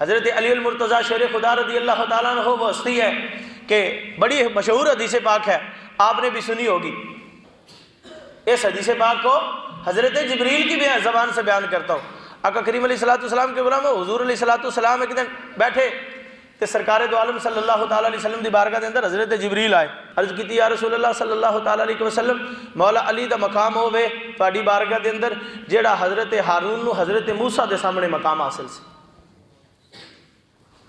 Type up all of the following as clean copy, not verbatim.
حضرت علی المرتضیٰ شیر خدا رضی اللہ تعالیٰ عنہ وہ ہستی ہے کہ بڑی مشہور حدیث پاک ہے، آپ نے بھی سنی ہوگی۔ اس حدیث پاک کو حضرت جبریل کی زبان سے بیان کرتا ہوں۔ آقا کریم علیہ السلام کے غلام حضور علیہ السلام ایک دن بیٹھے تو سرکار دو عالم صلی اللہ تعالیٰ علیہ وسلم دی بارگاہ دے اندر حضرت جبریل آئے، عرض کی یا رسول اللہ صلی اللہ تعالیٰ علیہ وسلم مولا علی دا مقام ہوئے تہاڈی بارگاہ دے اندر جیڑا حضرت ہارون نو حضرت موسیٰ دے سامنے مقام حاصل سی۔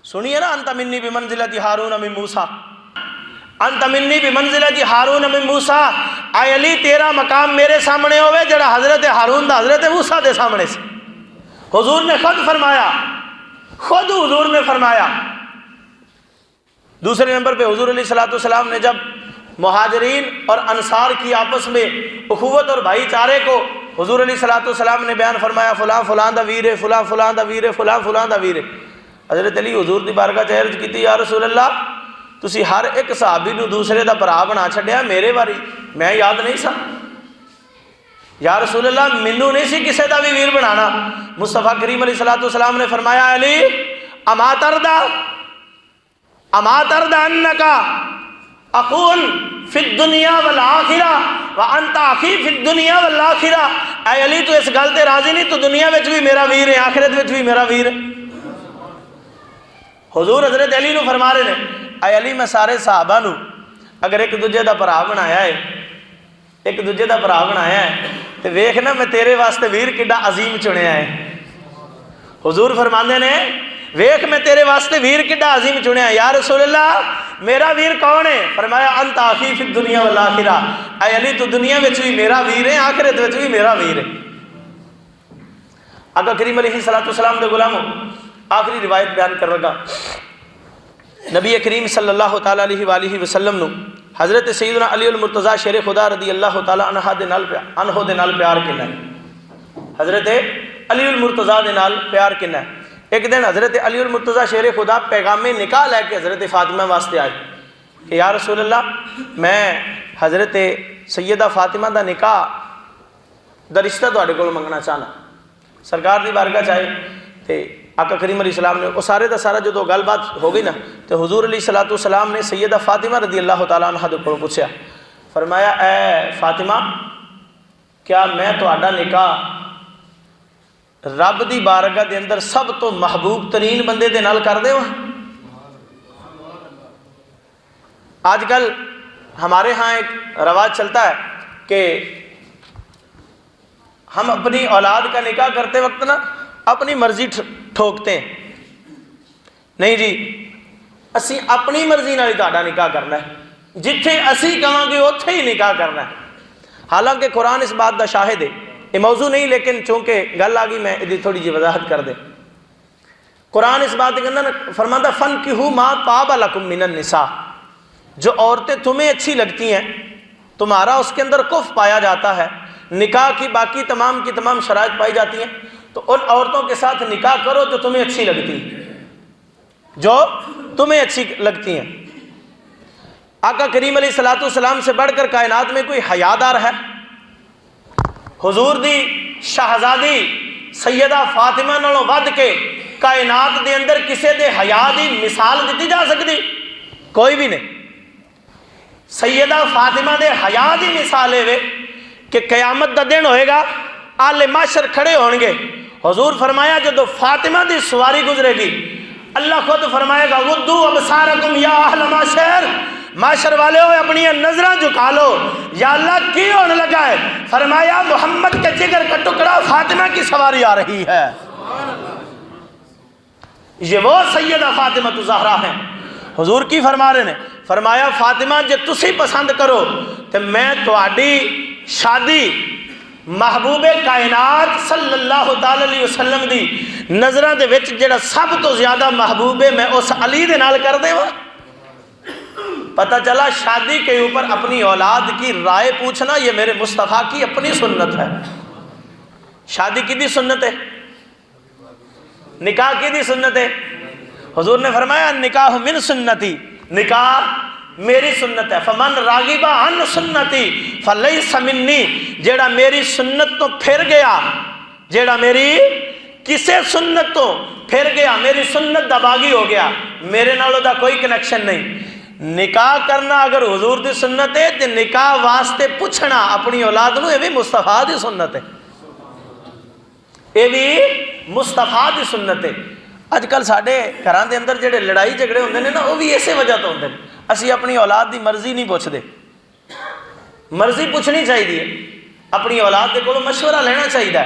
سنیے نا، انت منی بمنزلت ہارون من موسیٰ، انت منی بمنزلت ہارون من موسیٰ، اے علی تیرا مقام میرے سامنے ہوئے جڑا حضرت ہارون دا حضرت موسیٰ دے سامنے سے۔ حضور نے خود فرمایا، خود حضور نے فرمایا۔ دوسرے نمبر پہ حضور علیہ السلام نے جب مہاجرین اور انصار کی آپس میں اخوت اور بھائی چارے کو حضور علیہ السلام نے بیان فرمایا، فلاں فلاں دا ویر ہے، فلاں فلاں دا ویر ہے، فلاں فلاں دا ویر ہے۔ حضرت علی حضور دی بارگاہ چ عرض کیتی یا رسول اللہ تسی ہر ایک صحابی نو دوسرے دا بھرا بنا چھڈیا، میرے باری میں یاد نہیں سا۔ یا رسول اللہ مینوں نہیں سی کسے دا بھی ویر بنانا۔ مصطفیٰ کریم علیہ السلام نے فرمایا علی اما ترضى انك اخون فی الدنیا والآخرہ وانت اخی فی الدنیا والآخرہ، اے علی تو اس گل تے راضی نہیں تو دنیا وچ بھی میرا ویر ہے، آخرت وچ بھی میرا ویر ہے۔ حضور حضرت علی نو فرما رہے ہیں اے علی میں سارے صحابہ نو اگر ایک دوجے دا بھرا بنایا ہے، ایک دوجے دا بھرا بنایا ہے تو ویکھنا میں تیرے واسطے ویر کڈا عظیم چنیا ہے۔ حضور فرماندے نے ویکھ میں تیرے واسطے ویر کڈا عظیم چنیا ہے۔ یا رسول اللہ میرا ویر کون ہے؟ فرمایا انت اخی فی الدنیا والآخرہ، اے علی تو دنیا وچ بھی میرا ویر ہے، آخرت وچ بھی میرا ویر ہے۔ آقا کریم علیہ السلام دے غلاموں آخری روایت بیان کر لگا، نبی کریم صلی اللہ تعالیٰ علیہ وآلہ وسلم نو حضرت سیدنا علی المرتضیٰ شیر خدا رضی اللہ تعالیٰ عنہ دے نال پیار کنا ہے، حضرت علی المرتضیٰ دے نال پیار کنا ہے۔ ایک دن حضرت علی المرتضیٰ شیر خدا پیغام نکاح لے کے حضرت فاطمہ واسطے آئے کہ یا رسول اللہ میں حضرت سیدہ فاطمہ دا نکاح دا رشتہ تواڈے کول منگنا چاہنا۔ سرکار دی بارگاہ چ آئے تے آقا کریم علیہ السلام نے وہ سارے دا سارا جو گل بات ہو گئی نا تو حضور علیہ السلام نے سیدہ فاطمہ رضی اللہ تعالیٰ عنہ دے کولوں پوچھا، فرمایا اے فاطمہ کیا میں تہاڈا نکاح رب دی بارگاہ دے اندر سب تو محبوب ترین بندے دے نال کر دے؟ آج کل ہمارے ہاں ایک رواج چلتا ہے کہ ہم اپنی اولاد کا نکاح کرتے وقت نا اپنی مرضی ٹھوکتے ہیں، نہیں جی اسی اپنی مرضی نال تہاڈا نکاح کرنا ہے، جتھے اسی کہاں گے اوتھے ہی نکاح کرنا ہے۔ حالانکہ قرآن اس بات دا شاہد ہے، یہ موضوع نہیں لیکن چونکہ گل آ گئی میں ادھی تھوڑی جی وضاحت کر دیں۔ قرآن اس بات کے اندر فرماتا فَانْكِحُوا مَا طَابَ لَكُم مِّنَ النِّسَاءِ، جو عورتیں تمہیں اچھی لگتی ہیں تمہارا اس کے اندر کف پایا جاتا ہے، نکاح کی باقی تمام کی تمام شرائط پائی جاتی ہیں، تو ان عورتوں کے ساتھ نکاح کرو جو تمہیں اچھی لگتی ہیں، جو تمہیں اچھی لگتی ہیں۔ آقا کریم علیہ السلام سے بڑھ کر کائنات میں کوئی حیادار ہے؟ حضور دی شہزادی سیدہ فاطمہ نالوں ود کے کائنات دے اندر کسے دے حیا دی مثال دیتی جا سکتی؟ کوئی بھی نہیں۔ سیدہ فاطمہ دے حیا دی مثال ہے کہ قیامت دا دن ہوئے گا، آل معاشر کھڑے ہوں گے، حضور فرمایا جدو فاطمہ دی سواری گزرے گی اللہ خود فرمائے گا وَدُّوا ابصارکم یا اہل معاشر، معاشر والے ہو اپنی نظریں جھکا لو، یا اللہ کی ہونے لگا ہے؟ فرمایا محمد کے جگر کا ٹکڑا فاطمہ کی سواری آ رہی ہے۔ یہ وہ سیدہ فاطمہ الزہرا ہیں، حضور کی فرما رہے ہیں، فرمایا فاطمہ جے تسی پسند کرو تو میں تواڈی شادی محبوب کائنات صلی اللہ تعالی علیہ وسلم دی نظروں دے وچ جڑا سب تو زیادہ محبوب ہے میں اس علی دے نال کر دے وا۔ پتہ چلا شادی کے اوپر اپنی اولاد کی رائے پوچھنا یہ میرے مصطفیٰ کی اپنی سنت ہے۔ شادی کی بھی سنت ہے، نکاح کی بھی سنت ہے۔ حضور نے فرمایا نکاح من سنتی، نکاح میری سنت ہے، فمن راغب عن سنتی فلیس منی، جیڑا میری سنت تو پھر گیا، جیڑا میری کسے سنت تو پھر گیا میری سنت دا باغی ہو گیا، میرے نالوں دا کوئی کنیکشن نہیں۔ نکاح کرنا اگر حضور دی سنت ہے تو نکاح واسطے پوچھنا اپنی اولاد نو، یہ بھی مصطفیٰ دی سنت ہے، یہ بھی مصطفیٰ دی سنت ہے۔ اج کل ساڈے گھراں دے اندر جڑے لڑائی جھگڑے ہوندے نے نا، وہ بھی اسی وجہ تو ہوندے نے، اسی اپنی اولاد دی مرضی نہیں پوچھتے۔ مرضی پوچھنی چاہیے، اپنی اولاد دے کولوں مشورہ لینا چاہیے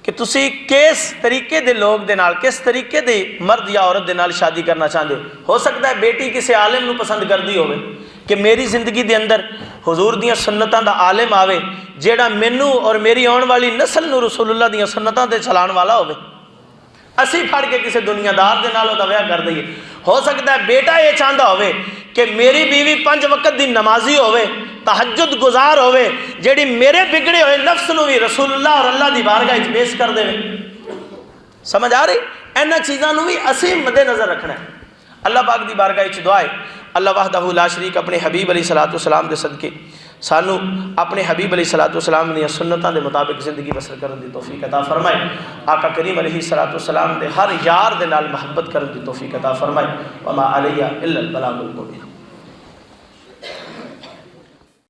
کہ تسی کس طریقے دے لوگ دے نال، کس طریقے دے مرد یا عورت دے نال شادی کرنا چاہتے ہو سکتا ہے بیٹی کسی عالم نو پسند کردی ہوئے کہ میری زندگی دے اندر حضور دیاں سنتاں دا عالم آوے جیڑا مینوں اور میری آن والی نسل نو رسول اللہ دیاں سنتاں تے چلان والا ہوئے، اسی پھڑ کے کسی دنیا دار دے نال دا ویاہ کر دئیے۔ ہو سکتا ہے بیٹا یہ چاہتا ہوئے کہ میری بیوی 5 وقت دی نمازی ہوئے، تہجد گزار ہوئے، جیڑی میرے بگڑے ہوئے نفس نو بھی رسول اللہ اور اللہ دی بارگاہ وچ پیش کر دے۔ سمجھ آ رہی؟ اینا چیزاں نو بھی اسی مد نظر رکھنا ہے۔ اللہ پاک دی بارگاہ وچ دعا ہے اللہ وحدہ لا شریک اپنے حبیب علیہ السلام دے صدقے سانو اپنے حبیب علیہ السلام نے سنتاں دے مطابق زندگی بسر کرن دی توفیق عطا فرمائے۔ آقا کریم علیہ السلام دے ہر یار دے نال محبت کرن دی توفیق عطا فرمائے۔ وما علیہ الا البلاغ المبین۔